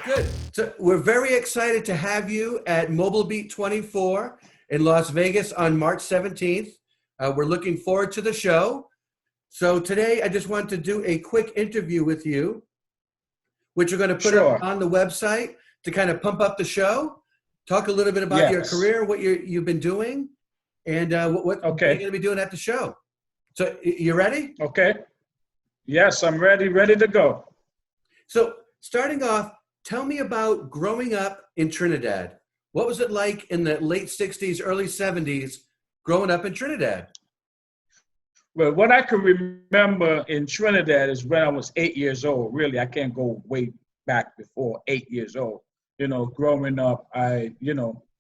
Good. So we're very excited to have you at Mobile Beat 24 in Las Vegas on March 17th. We're looking forward to the show. So today I just want to do a quick interview with you, which we're going to put up Sure. on the website to kind of pump up the show. Talk a little bit about your Yes. career, what you've been doing, and what you're Okay. going to be doing at the show. So you ready? Okay. Yes, I'm ready to go. So starting off, tell me about growing up in Trinidad. What was it like in the late 60s, early 70s, growing up in Trinidad? Well, what I can remember in Trinidad is when I was 8 years old. Really, I can't go way back before 8 years old. Growing up,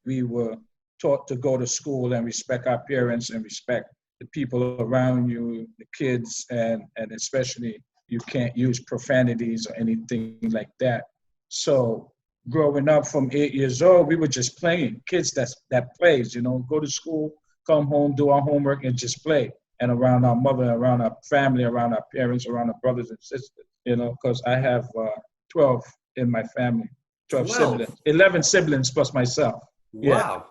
we were taught to go to school and respect our parents and respect the people around you, the kids, and especially you can't use profanities or anything like that. So growing up from 8 years old, we were just playing. Kids that plays, go to school, come home, do our homework, and just play. And around our mother, around our family, around our parents, around our brothers and sisters, because I have 12 in my family, 12 siblings, 11 siblings plus myself. Wow. Yeah.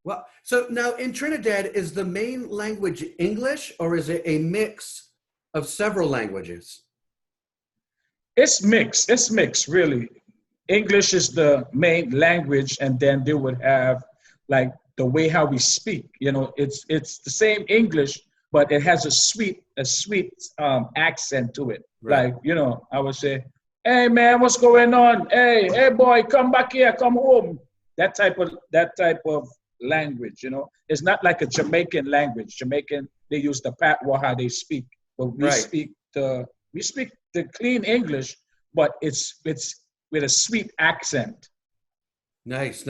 Well, so now in Trinidad, is the main language English or is it a mix of several languages? It's mixed, really. English is the main language, and then they would have like the way how we speak. It's the same English, but it has a sweet accent to it. Right. Like, I would say, "Hey man, what's going on? Hey boy, come back here, come home." That type of language. It's not like a Jamaican language. Jamaican, they use the patois how they speak, but we speak the clean English, but it's with a sweet accent. Nice.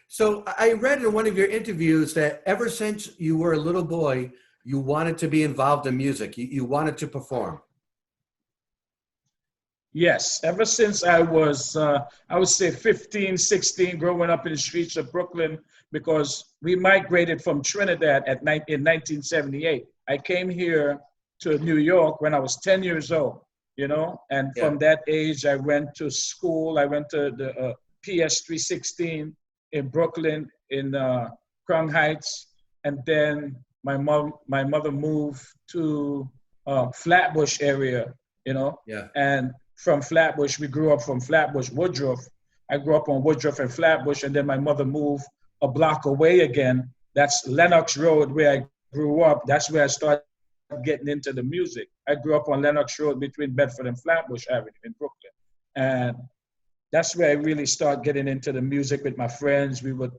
So I read in one of your interviews that ever since you were a little boy, you wanted to be involved in music. You wanted to perform. Yes, ever since I was, I would say 15, 16, growing up in the streets of Brooklyn, because we migrated from Trinidad in 1978. I came here to New York when I was 10 years old, and from that age, I went to school. I went to the PS 316 in Brooklyn, in Crown Heights, and then my mother moved to Flatbush area, and from Flatbush, we grew up from Flatbush, Woodruff. I grew up on Woodruff and Flatbush, and then my mother moved a block away again. That's Lenox Road, where I grew up. That's where I started getting into the music. I grew up on Lenox Road between Bedford and Flatbush Avenue in Brooklyn. And that's where I really started getting into the music with my friends. We would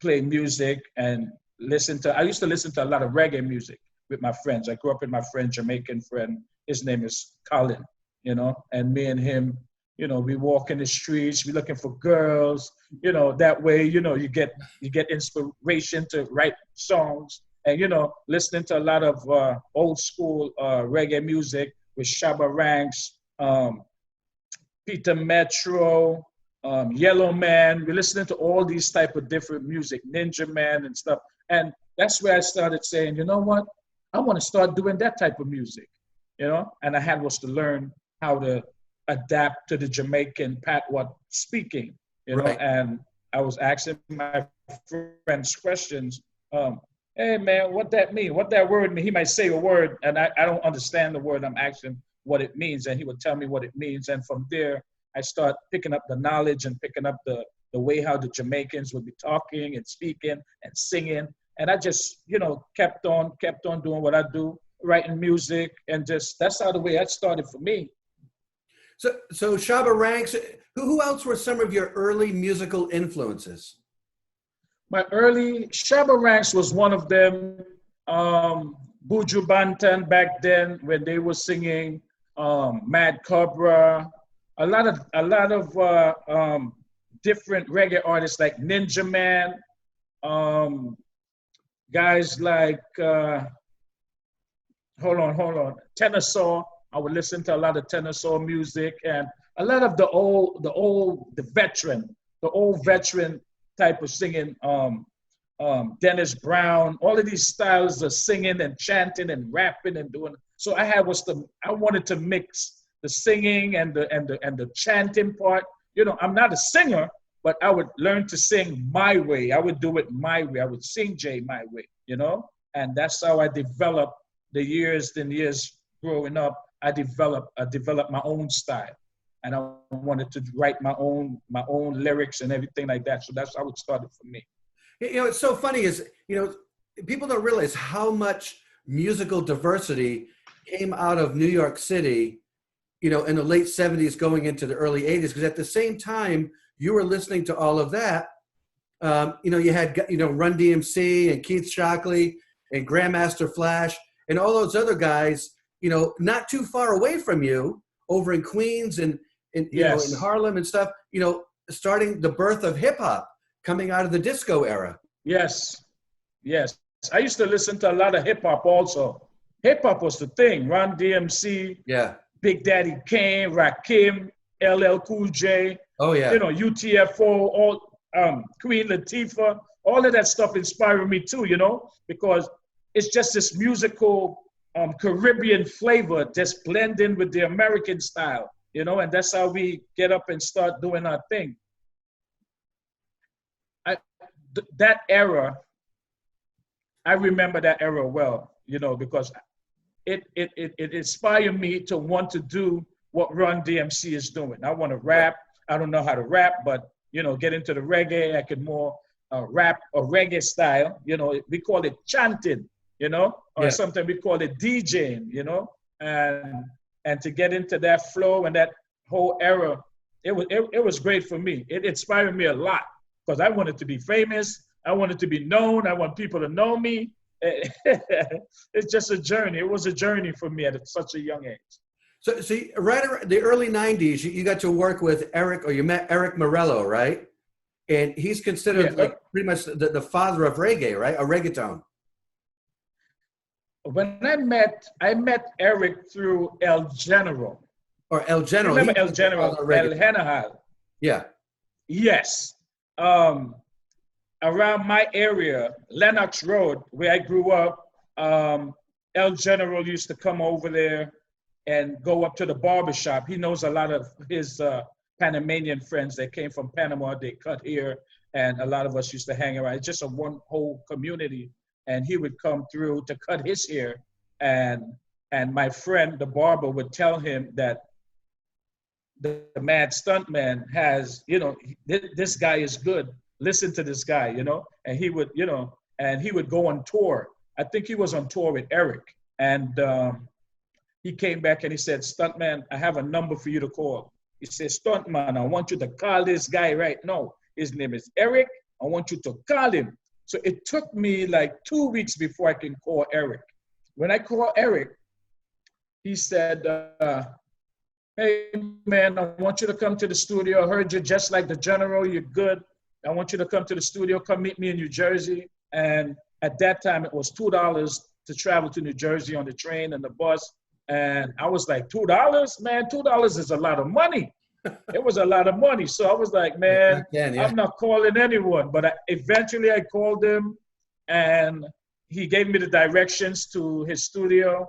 play music and I used to listen to a lot of reggae music with my friends. I grew up with my friend, Jamaican friend. His name is Colin, and me and him, we walk in the streets, we're looking for girls, that way, you get inspiration to write songs and, listening to a lot of old school reggae music with Shabba Ranks, Peter Metro, Yellow Man. We're listening to all these type of different music, Ninja Man and stuff. And that's where I started saying, you know what? I want to start doing that type of music, And I had was to learn how to adapt to the Jamaican patois speaking, Right. And I was asking my friends questions. Hey man, what that mean? What that word mean? He might say a word and I don't understand the word. I'm asking what it means, and he would tell me what it means. And from there, I start picking up the knowledge and picking up the way how the Jamaicans would be talking and speaking and singing. And I just, kept on doing what I do, writing music, and just that's how the way that started for me. So Shabba Ranks, who else were some of your early musical influences? My early Shabba Ranks was one of them. Buju Banton back then when they were singing Mad Cobra, a lot of different reggae artists like Ninja Man, guys like hold on, Tenor. I would listen to a lot of tenor music and a lot of the old veteran type of singing. Dennis Brown, all of these styles of singing and chanting and rapping and doing. So I wanted to mix the singing and the chanting part. You know, I'm not a singer, but I would learn to sing my way. I would do it my way. I would sing Jay my way, you know? And that's how I developed the years growing up. I developed my own style. And I wanted to write my own lyrics and everything like that. So that's how it started for me. You know, it's so funny is, you know, people don't realize how much musical diversity came out of New York City, you know, in the late 70s going into the early 80s. Because at the same time you were listening to all of that, you know, you had, you know, Run DMC and Keith Shockley and Grandmaster Flash and all those other guys, you know, not too far away from you over in Queens and you know, in Harlem and stuff, you know, starting the birth of hip hop coming out of the disco era. Yes. Yes. I used to listen to a lot of hip hop also. Hip hop was the thing. Run DMC, Yeah. Big Daddy Kane, Rakim, LL Cool J. Oh yeah. You know, UTFO, all Queen Latifah, all of that stuff inspired me too, you know, because it's just this musical Caribbean flavor just blending with the American style, you know, and that's how we get up and start doing our thing. That era, I remember that era well, you know, because it inspired me to want to do what Run DMC is doing. I want to rap. I don't know how to rap, but, you know, get into the reggae. I could more rap a reggae style. You know, we call it chanting, you know, or sometimes we call it DJing, you know, and to get into that flow and that whole era, it was great for me. It inspired me a lot because I wanted to be famous. I wanted to be known. I want people to know me. It's just a journey. It was a journey for me at such a young age. So right around the early 90s, you got to work with Eric, or you met Eric Morello, right? And he's considered like pretty much the father of reggae, right? A reggaeton. When I met Eric through El General. Or El General. Remember El General? El Henahal. Yeah. Yes. Around my area, Lenox Road, where I grew up, El General used to come over there and go up to the barbershop. He knows a lot of his Panamanian friends that came from Panama. They cut here, and a lot of us used to hang around. It's just a one whole community. And he would come through to cut his hair, and my friend, the barber, would tell him that the Mad Stuntman has, you know, this guy is good. Listen to this guy, you know, and he would, you know, and he would go on tour. I think he was on tour with Eric, and he came back and he said, "Stuntman, I have a number for you to call." He said, "Stuntman, I want you to call this guy right now. His name is Eric. I want you to call him." So it took me like 2 weeks before I can call Eric. When I called Eric, he said, "Hey man, I want you to come to the studio. I heard you just like the General. You're good. I want you to come to the studio. Come meet me in New Jersey." And at that time, it was $2 to travel to New Jersey on the train and the bus. And I was like, $2? Man, $2 is a lot of money. It was a lot of money. So I was like, man, I'm not calling anyone. But eventually I called him, and he gave me the directions to his studio.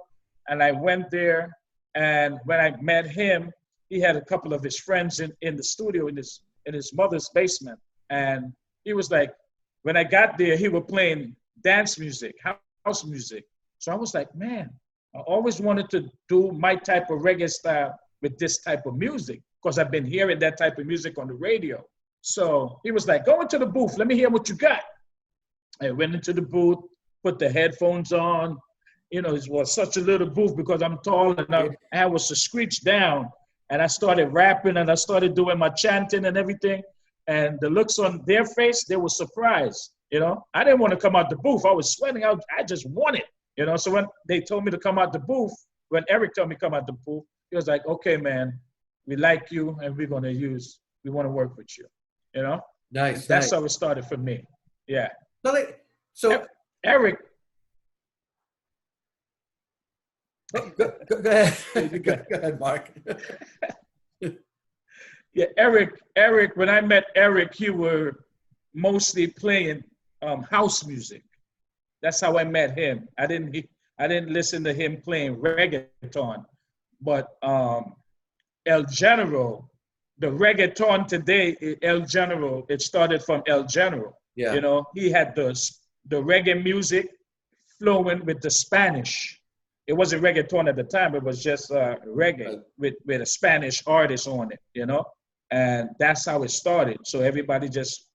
And I went there. And when I met him, he had a couple of his friends in the studio in his mother's basement. And he was like, when I got there, he was playing dance music, house music. So I was like, man, I always wanted to do my type of reggae style with this type of music, because I've been hearing that type of music on the radio. So he was like, "Go into the booth. Let me hear what you got." I went into the booth, put the headphones on. You know, it was such a little booth because I'm tall enough. I was to screech down, and I started rapping, and I started doing my chanting and everything. And the looks on their face, they were surprised. You know, I didn't want to come out the booth. I was sweating out. I just wanted, you know. So when they told me to come out the booth, when Eric told me to come out the booth, he was like, "Okay, man, we like you, and we want to work with you," you know? Nice. That's how it started for me. Yeah. So Eric. Go ahead. Go ahead, Mark. Yeah, Eric, when I met Eric, he were mostly playing house music. That's how I met him. I didn't listen to him playing reggaeton, but El General, the reggaeton today, El General, it started from El General. Yeah. You know, he had the reggae music flowing with the Spanish. It wasn't reggaeton at the time, it was just reggae with a Spanish artist on it, you know? And that's how it started. So everybody just,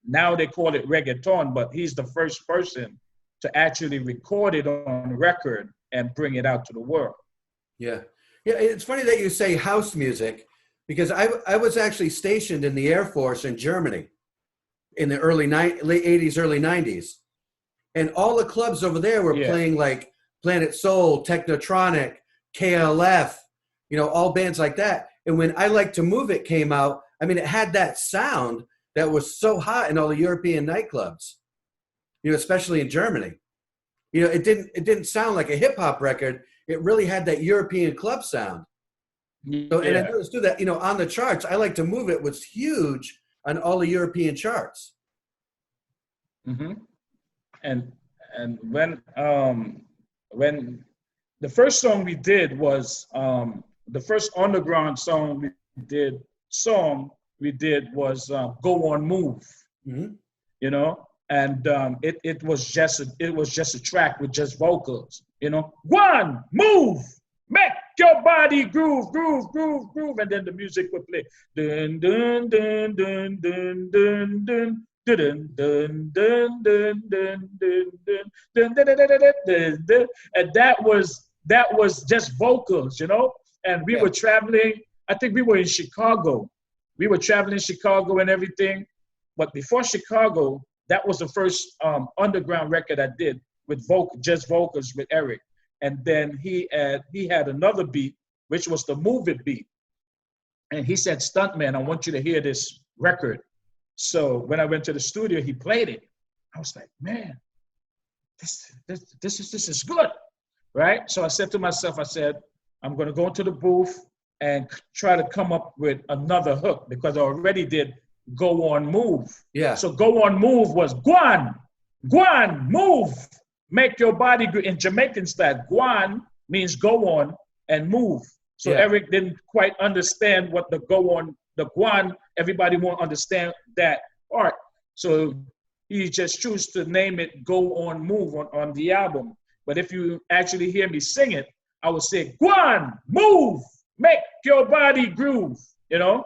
now they call it reggaeton, but he's the first person to actually record it on record and bring it out to the world. Yeah. Yeah. It's funny that you say house music, because I was actually stationed in the Air Force in Germany in the late 80s, early 90s. And all the clubs over there were playing like Planet Soul, Technotronic, KLF, you know, all bands like that. And when I Like to Move It came out, I mean, it had that sound that was so hot in all the European nightclubs, you know, especially in Germany. You know, it didn't sound like a hip hop record. It really had that European club sound. So, and I noticed too that, you know, on the charts, I Like to Move It was huge on all the European charts. Mm-hmm. And when the first song we did was the first underground song we did was Go On Move. Mm-hmm. You know, and it was just a track with just vocals, you know. One, move, make your body groove, groove, groove, groove, and then the music would play. Dun dun dun dun dun dun dun. Dun, dun, dun, dun, dun, dun, dun, dun, dun, dun, dun, dun, dun. And that was just vocals, you know. And we were traveling. I think we were in Chicago. We were traveling in Chicago and everything. But before Chicago, that was the first underground record I did with just vocals with Eric. And then he had another beat, which was the Move It beat. And he said, Stuntman, I want you to hear this record. So when I went to the studio, he played it. I was like, man, this is good, right? So I said to myself, I'm going to go into the booth and try to come up with another hook, because I already did Go On Move. Yeah. So Go On Move was Guan, Guan, move, make your body go. In Jamaican style, Guan means go on and move. So Eric didn't quite understand what the go on, the Guan, everybody won't understand that part. So he just chose to name it Go On Move on the album. But if you actually hear me sing it, I would say, Guan, move, make your body groove, you know?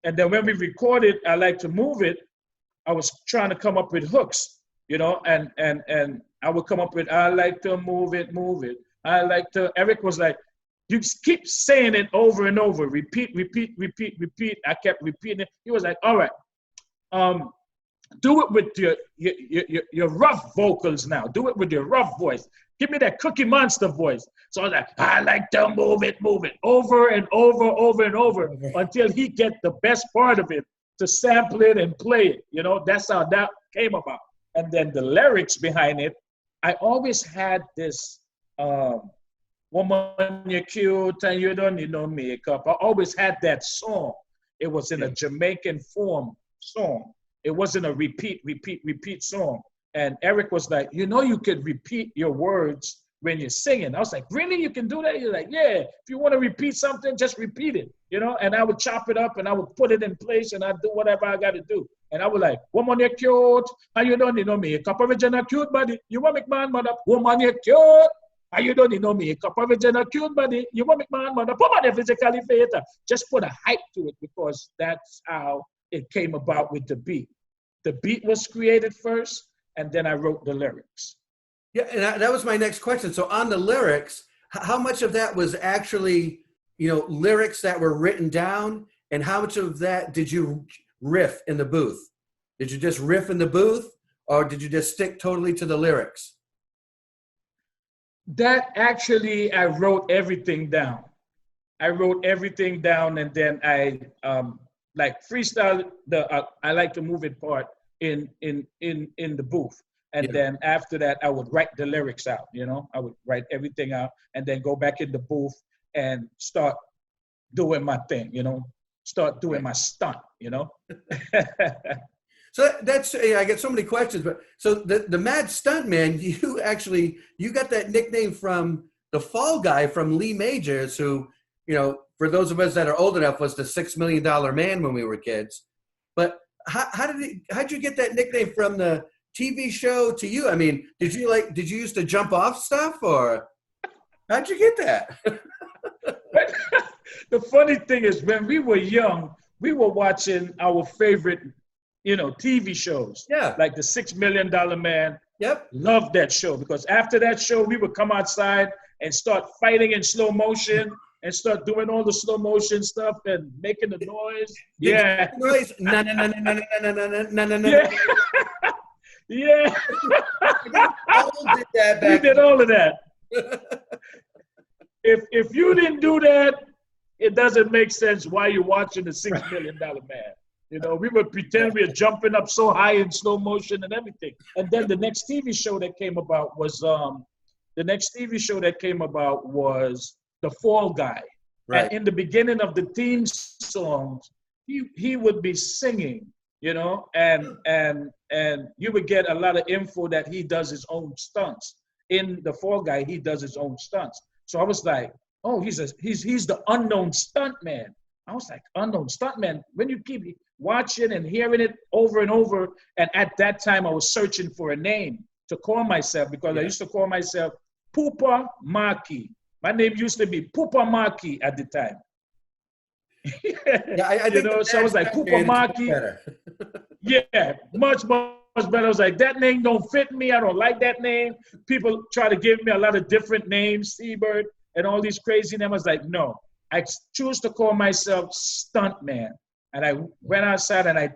And then when we recorded I Like to Move It, I was trying to come up with hooks, you know, and I would come up with, I like to move it, move it. I like to, Eric was like, you keep saying it over and over, repeat, repeat, repeat, repeat. I kept repeating it. He was like, all right, do it with your rough vocals now. Do it with your rough voice. Give me that Cookie Monster voice. So I was like, I like to move it, over and over, over and over, until he get the best part of it to sample it and play it. You know, that's how that came about. And then the lyrics behind it, I always had this, woman, you're cute and you don't need no makeup. I always had that song. It was in a Jamaican form song. It wasn't a repeat, repeat, repeat song. And Eric was like, you know, you could repeat your words when you're singing. I was like, really? You can do that? He's like, yeah, if you want to repeat something, just repeat it, you know? And I would chop it up and I would put it in place and I'd do whatever I got to do. And I was like, woman, you're cute and you don't need no makeup. Original cute body. You want make man mother. Woman, you're cute and you don't need no makeup. Original cute body. You want make man mother. Put on physically fit. Just put a hype to it, because that's how it came about with the beat. The beat was created first, and then I wrote the lyrics. Yeah, and that was my next question. So on the lyrics, how much of that was actually, you know, lyrics that were written down, and how much of that did you riff in the booth? Did you just riff in the booth, or did you just stick totally to the lyrics? That actually, I wrote everything down. I wrote everything down, and then I like freestyle the I Like to Move It part in the booth. And then after that, I would write the lyrics out, you know? I would write everything out and then go back in the booth and start doing my thing, you know? Start doing my stunt, you know? So that's, I get so many questions, but so the Mad Stuntman, you got that nickname from the Fall Guy from Lee Majors, who, for those of us that are old enough, was the $6 Million Man when we were kids. But how'd you get that nickname from the TV show to you? I mean, did you used to jump off stuff, or how'd you get that? The funny thing is, when we were young, we were watching our favorite, TV shows. Yeah. Like the $6 Million Man. Yep. Loved that show, because after that show, we would come outside and start fighting in slow motion and start doing all the slow motion stuff and making the noise. Yeah. Noise. No, no, no, no, no, no, no, no, no, no. Yeah. Yeah. We did all of that. If you didn't do that, it doesn't make sense why you're watching the $6 Million Man. We would pretend we were jumping up so high in slow motion and everything. And then the next TV show that came about was The Fall Guy. Right. And in the beginning of the theme songs, he would be singing, and you would get a lot of info that he does his own stunts. In The Fall Guy, he does his own stunts. So I was like, oh, he's the unknown stuntman. I was like, unknown stuntman. When you keep watching and hearing it over and over, and at that time I was searching for a name to call myself, because I used to call myself Pupa Maki. My name used to be Pupa Maki at the time. Yeah, I think so I was like, Pupa Maki. Yeah, much better. I was like, that name don't fit me. I don't like that name. People try to give me a lot of different names, Seabird, and all these crazy names. I was like, no, I choose to call myself Stuntman. And I went outside and I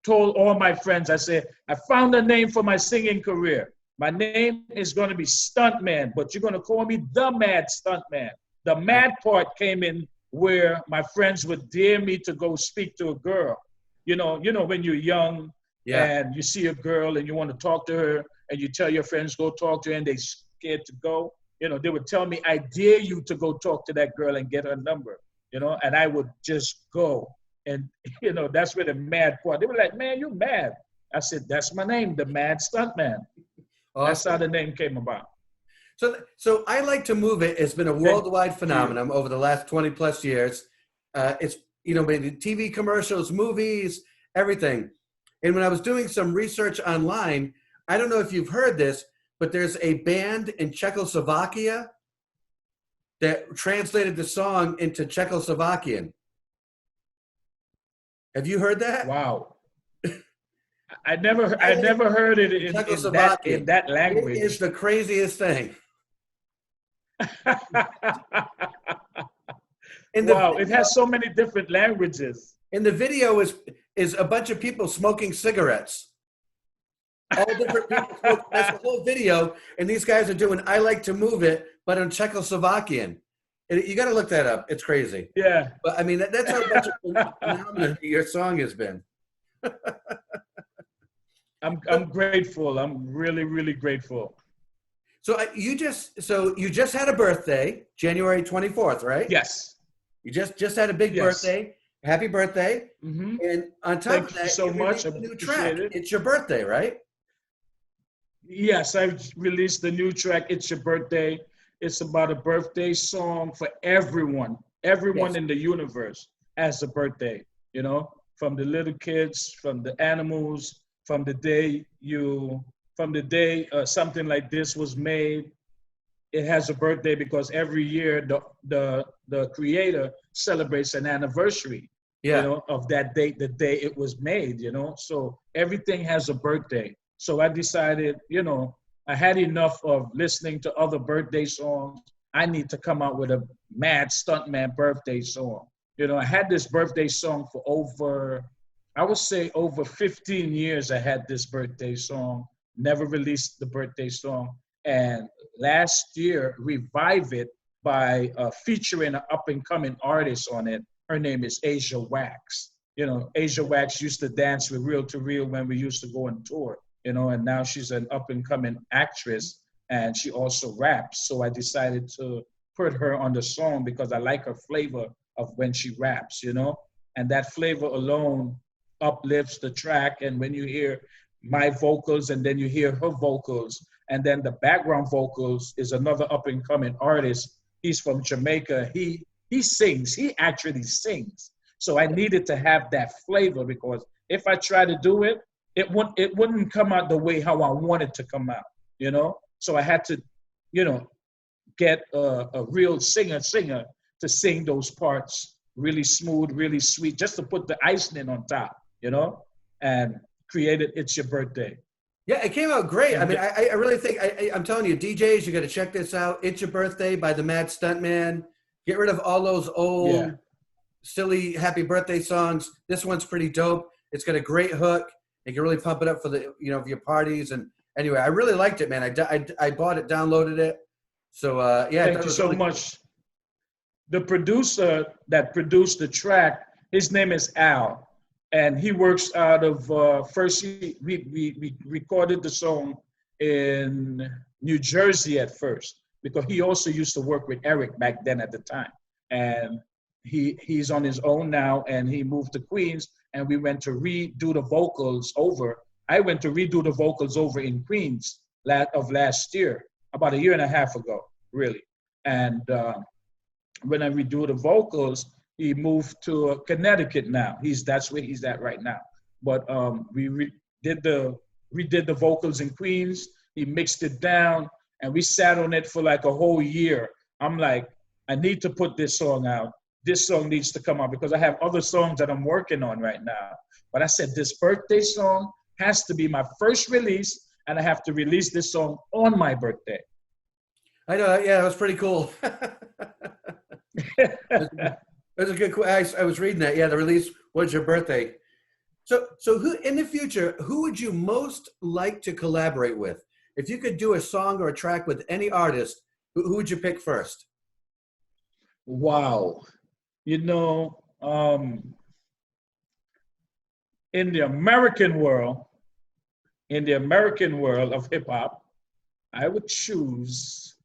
told all my friends, I said, I found a name for my singing career. My name is going to be Stuntman, but you're going to call me the Mad Stuntman. The mad part came in where my friends would dare me to go speak to a girl. When you're young, and you see a girl and you want to talk to her, and you tell your friends, go talk to her, and they're scared to go. They would tell me, I dare you to go talk to that girl and get her number, and I would just go. And, that's where the mad part. They were like, man, you mad. I said, that's my name, the Mad Stuntman. Awesome. That's how the name came about. So I Like to Move It has been a worldwide phenomenon over the last 20 plus years. It's, maybe TV commercials, movies, everything. And when I was doing some research online, I don't know if you've heard this, but there's a band in Czechoslovakia that translated the song into Czechoslovakian. Have you heard that? Wow. I never heard it in that language. It is the craziest thing. Wow, it has so many different languages. And the video is a bunch of people smoking cigarettes. All different people smoking. That's the whole video, and these guys are doing I Like to Move It, but in Czechoslovakian. You got to look that up. It's crazy. Yeah. But I mean, that's how much of a phenomenon your song has been. I'm grateful. I'm really, really grateful. So you just had a birthday, January 24th, right? Yes. You just had a big birthday. Happy birthday. Mm-hmm. And on top of that, so much. A new track. It's your birthday, right? Yes, I've released the new track, It's Your Birthday. It's about a birthday song for everyone. Everyone in the universe has a birthday, from the little kids, from the animals, from the day something like this was made. It has a birthday because every year the creator celebrates an anniversary, of that date, the day it was made, So everything has a birthday. So I decided, I had enough of listening to other birthday songs. I need to come out with a Mad Stuntman birthday song. I had this birthday song for over 15 years. I had this birthday song, never released the birthday song. And last year, revived it by featuring an up-and-coming artist on it. Her name is Asia Wax. Asia Wax used to dance with Reel to Reel when we used to go on tour. And now she's an up-and-coming actress, and she also raps. So I decided to put her on the song because I like her flavor of when she raps, and that flavor alone uplifts the track. And when you hear my vocals and then you hear her vocals, and then the background vocals is another up-and-coming artist. He's from Jamaica. He he sings. He actually sings. So I needed to have that flavor, because if I try to do it, it wouldn't come out the way how I wanted to come out, you know? So I had to, you know, get a real singer to sing those parts really smooth, really sweet, just to put the icing on top, you know, and created It's Your Birthday. Yeah, it came out great. I And mean, I really think, I'm telling you, DJs, you got to check this out. It's Your Birthday by the Mad Stuntman. Get rid of all those old, silly happy birthday songs. This one's pretty dope. It's got a great hook. You can really pump it up for the, you know, for your parties. And anyway, I really liked it, man. I bought it, downloaded it. So, yeah. Thank you so much. The producer that produced the track, his name is Al, and he works out of we recorded the song in New Jersey at first, because he also used to work with Eric back then at the time. And he's on his own now, and he moved to Queens, and we went to redo the vocals over. I went to redo the vocals over in Queens last year, about a year and a half ago, really. And when I redo the vocals, he moved to Connecticut now. That's where he's at right now. But we redid the vocals in Queens. He mixed it down, and we sat on it for like a whole year. I'm like, I need to put this song out. This song needs to come out, because I have other songs that I'm working on right now. But I said, this birthday song has to be my first release, and I have to release this song on my birthday. I know, yeah, it was pretty cool. It was a good. I was reading that. Yeah, the release was your birthday. So who in the future, who would you most like to collaborate with? If you could do a song or a track with any artist, who would you pick first? Wow, you know, in the American world of hip hop, I would choose.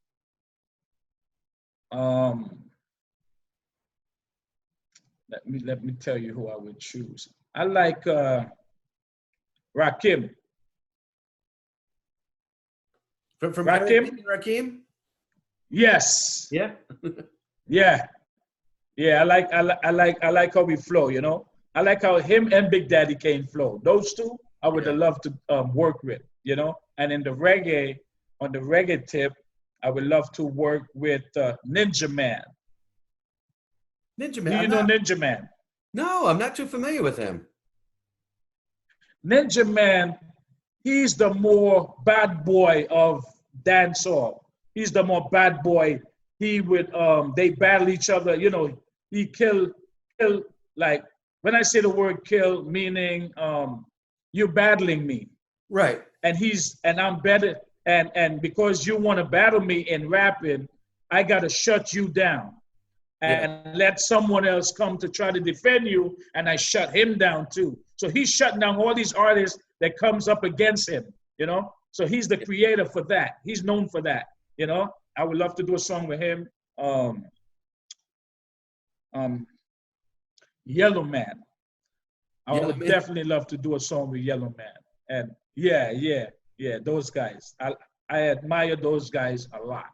Let me tell you who I would choose. I like Rakim. From Rakim? Yes. Yeah. Yeah. Yeah. I like how we flow, you know. I like how him and Big Daddy Kane flow. Those two I would have loved to work with, you know. And in the reggae, on the reggae tip, I would love to work with Ninja Man. Ninja Man. Do you know Ninja Man? No, I'm not too familiar with him. Ninja Man, he's the more bad boy of dancehall. He's the more bad boy. He would they battle each other. You know, he kill like, when I say the word kill, meaning you're battling me. Right. And I'm better. And because you want to battle me in rapping, I got to shut you down and let someone else come to try to defend you, and I shut him down too. So he's shutting down all these artists that comes up against him, you know? So he's the creator for that. He's known for that, you know? I would love to do a song with him. Yellow Man. I would definitely love to do a song with Yellow Man. And yeah, those guys. I admire those guys a lot,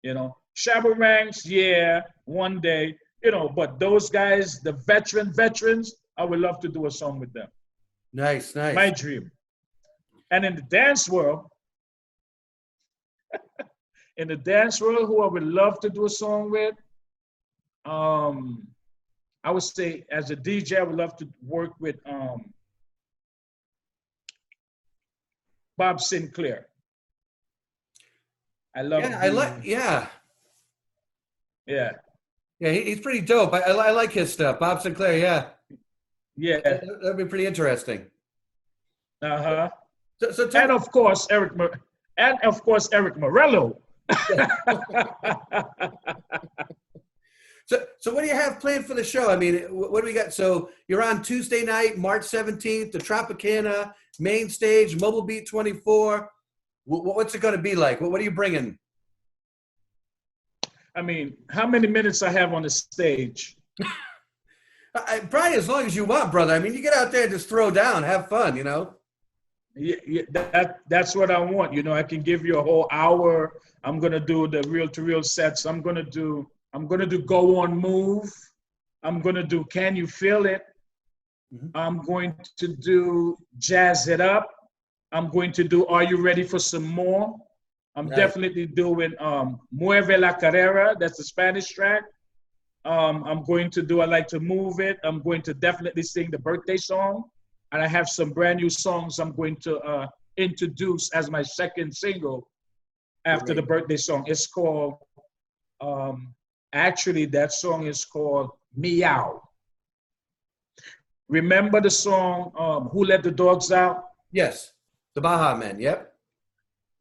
you know? Shabba Ranks, yeah, one day, you know, but those guys, the veterans, I would love to do a song with them. Nice. My dream. And in the dance world, who I would love to do a song with, I would say as a DJ, I would love to work with Bob Sinclair. I love. Yeah. Yeah, he's pretty dope. I like his stuff. Bob Sinclair, yeah. Yeah. That'd be pretty interesting. Uh-huh. And of course, Eric Morello. So what do you have planned for the show? I mean, what do we got? So you're on Tuesday night, March 17th, the Tropicana main stage, Mobile Beat 24. What's it going to be like? What are you bringing? I mean, how many minutes I have on the stage? Probably as long as you want, brother. I mean, you get out there and just throw down, have fun, you know? Yeah, that's what I want. You know, I can give you a whole hour. I'm going to do the reel-to-reel sets. I'm going to do I'm going to do Go On Move. I'm going to do Can You Feel It? I'm going to do Jazz It Up. I'm going to do Are You Ready for Some More? I'm definitely doing Mueve la Carrera. That's the Spanish track. I'm going to do I Like to Move It. I'm going to definitely sing the birthday song. And I have some brand new songs I'm going to introduce as my second single after the birthday song. It's called, actually that song is called Meow. Remember the song, Who Let the Dogs Out? Yes, the Baja Men, yep.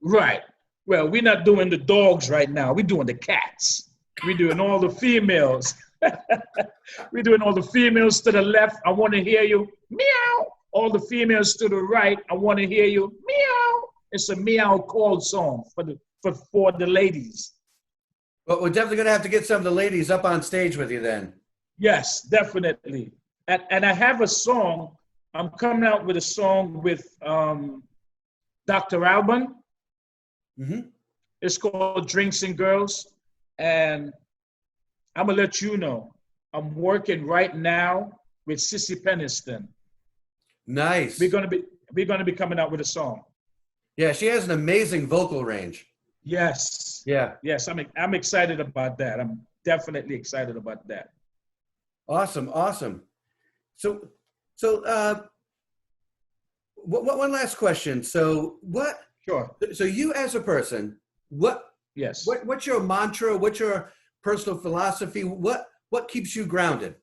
Right. Well, we're not doing the dogs right now. We're doing the cats. We're doing all the females. We're doing all the females to the left. I want to hear you. Meow. All the females to the right. I want to hear you. Meow. It's a meow call song for the ladies. But we're definitely going to have to get some of the ladies up on stage with you then. Yes, definitely. And I have a song. I'm coming out with a song with Dr. Alban. It's called Drinks and Girls. And I'm going to let you know, I'm working right now with Sissy Peniston. Nice. We're going to be coming out with a song. Yeah, she has an amazing vocal range. Yes. Yeah. Yes, I'm excited about that. I'm definitely excited about that. Awesome, awesome. So one last question. So Sure. So you as a person, what's your mantra? What's your personal philosophy? What keeps you grounded?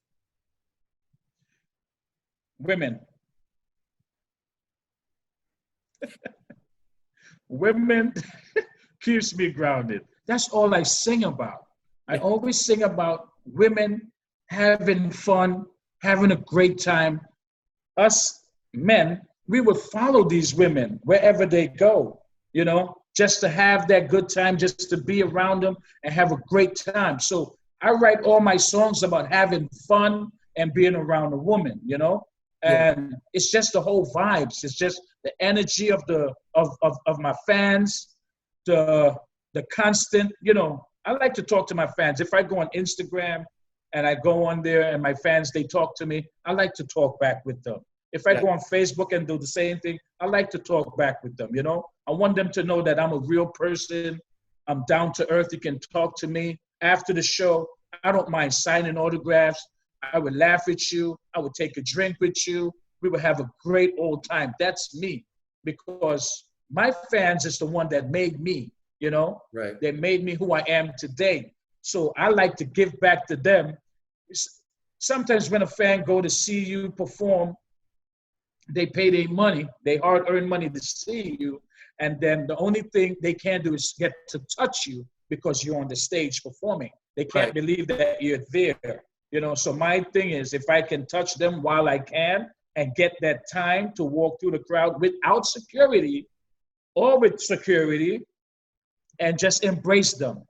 Women. Women keeps me grounded. That's all I sing about. I always sing about women having fun, having a great time. Us men, we would follow these women wherever they go, just to have that good time, just to be around them and have a great time. So I write all my songs about having fun and being around a woman, and it's just the whole vibes. It's just the energy of my fans, the constant, I like to talk to my fans. If I go on Instagram and I go on there and my fans, they talk to me, I like to talk back with them. If I go on Facebook and do the same thing, I like to talk back with them, I want them to know that I'm a real person. I'm down to earth. You can talk to me. After the show, I don't mind signing autographs. I would laugh at you. I would take a drink with you. We would have a great old time. That's me, because my fans is the one that made me, Right. They made me who I am today. So I like to give back to them. Sometimes when a fan go to see you perform, they pay their money, they hard-earned money to see you, and then the only thing they can do is get to touch you because you're on the stage performing. They can't believe that you're there, So my thing is, if I can touch them while I can and get that time to walk through the crowd without security or with security and just embrace them,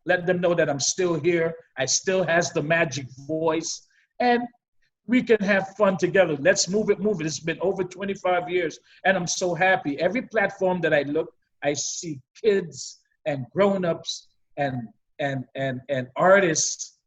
let them know that I'm still here. I still has the magic voice, and we can have fun together. Let's move it. It's been over 25 years, and I'm so happy. Every platform that I look, I see kids and grown-ups and artists,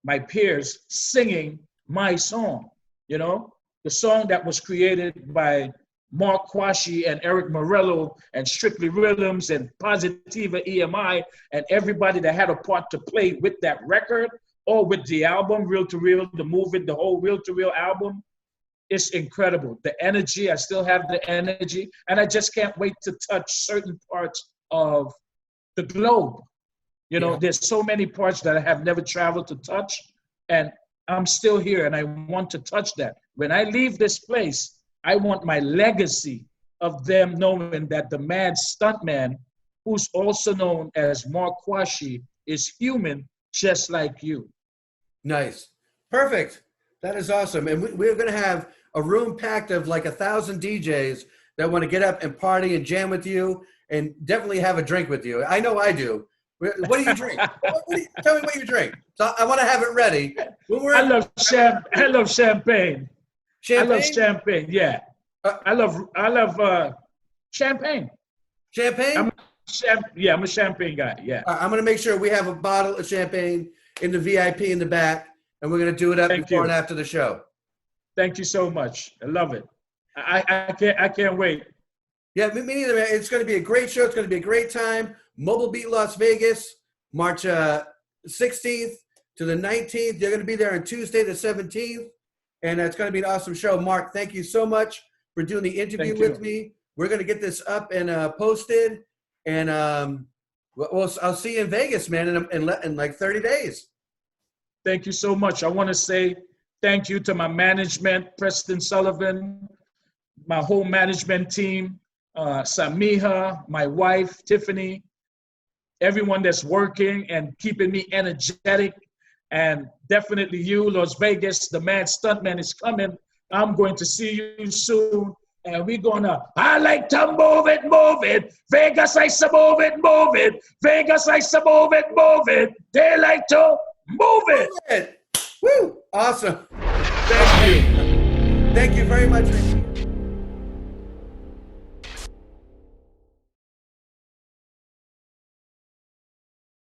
my peers, singing my song, the song that was created by Mark Quashie and Eric Morello and Strictly Rhythms and Positiva EMI and everybody that had a part to play with that record or with the album, Real to Real, the movie, the whole Real to Real album. It's incredible. The energy, I still have the energy, and I just can't wait to touch certain parts of the globe. There's so many parts that I have never traveled to touch, and I'm still here, and I want to touch that. When I leave this place, I want my legacy of them knowing that the Mad Stuntman, who's also known as Mark Quashie, is human just like you. Nice. Perfect. That is awesome. And we're going to have a room packed of like 1,000 DJs that want to get up and party and jam with you and definitely have a drink with you. I know I do. What do you drink? Tell me what you drink. So I want to have it ready. I love champagne. Champagne? I love champagne. Yeah. I love champagne. Champagne? Yeah, I'm a champagne guy. Yeah. I'm going to make sure we have a bottle of champagne in the VIP in the back, and we're going to do it up Thank before you. and after the show. Thank you so much. I love it. I can't wait. Yeah, me neither, man. It's going to be a great show. It's going to be a great time. Mobile Beat Las Vegas, March 16th to the 19th. They're going to be there on Tuesday the 17th, and it's going to be an awesome show. Mark, thank you so much for doing the interview with me. We're going to get this up and posted, and I'll see you in Vegas, man, in like 30 days. Thank you so much. I want to say thank you to my management, Preston Sullivan, my whole management team, Samiha, my wife, Tiffany, everyone that's working and keeping me energetic, and definitely you, Las Vegas, the Mad Stuntman is coming. I'm going to see you soon, and we're gonna, I like to move it. Vegas likes to move it. Vegas likes to move it. They like to move it. Woo! Awesome. Thank you. Thank you very much.